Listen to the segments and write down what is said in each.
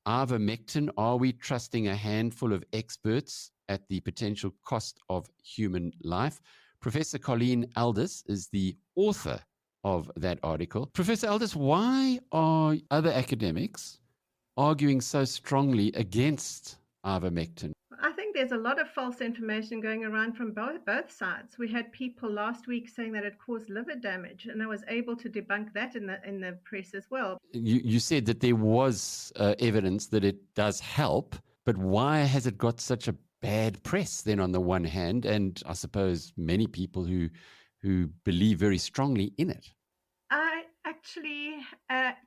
ivermectin? Are we trusting a handful of experts at the potential cost of human life? Professor Colleen Aldous is the author of that article. Professor Aldous, why are other academics arguing so strongly against ivermectin? I think there's a lot of false information going around from both sides. We had people last week saying that it caused liver damage, and I was able to debunk that in the press as well. You said that there was evidence that it does help, but why has it got such a bad press then on the one hand, and I suppose many people who believe very strongly in it? I actually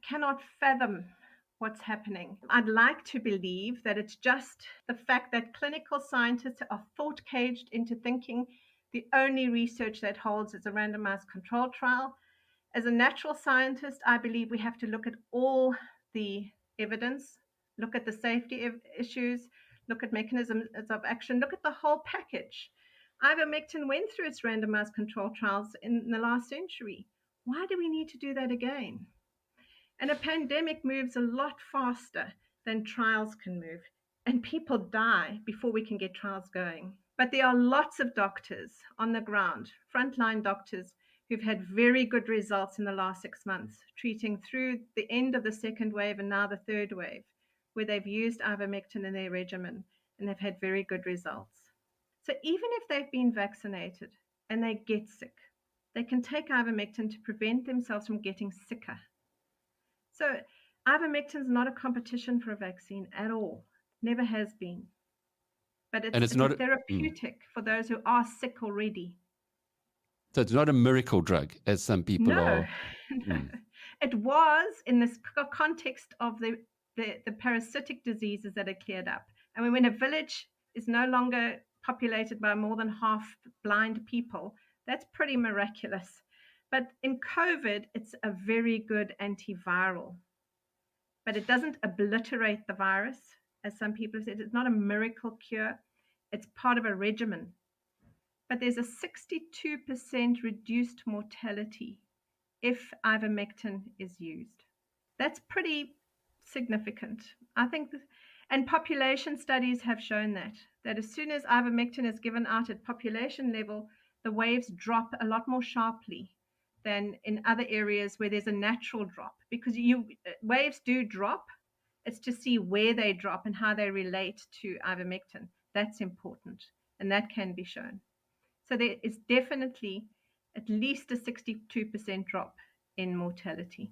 cannot fathom what's happening. I'd like to believe that it's just the fact that clinical scientists are thought caged into thinking the only research that holds is a randomized control trial. As a natural scientist, I believe we have to look at all the evidence, look at the safety issues, look at mechanisms of action, look at the whole package. Ivermectin went through its randomized control trials in the last century. Why do we need to do that again? And a pandemic moves a lot faster than trials can move, and people die before we can get trials going. But there are lots of doctors on the ground, frontline doctors, who've had very good results in the last 6 months, treating through the end of the second wave and now the third wave, where they've used ivermectin in their regimen and they've had very good results. So even if they've been vaccinated and they get sick, they can take ivermectin to prevent themselves from getting sicker. So ivermectin is not a competition for a vaccine at all. Never has been. But it's not a therapeutic for those who are sick already. So it's not a miracle drug, as some people are. No. It was in this context of the parasitic diseases that are cleared up. I mean, when a village is no longer populated by more than half blind people, that's pretty miraculous. But in COVID, it's a very good antiviral. But it doesn't obliterate the virus, as some people have said. It's not a miracle cure. It's part of a regimen. But there's a 62% reduced mortality if ivermectin is used. That's pretty significant. I think, and population studies have shown that as soon as ivermectin is given out at population level, the waves drop a lot more sharply than in other areas where there's a natural drop, because waves do drop. It's to see where they drop and how they relate to ivermectin. That's important, and that can be shown. So there is definitely at least a 62% drop in mortality.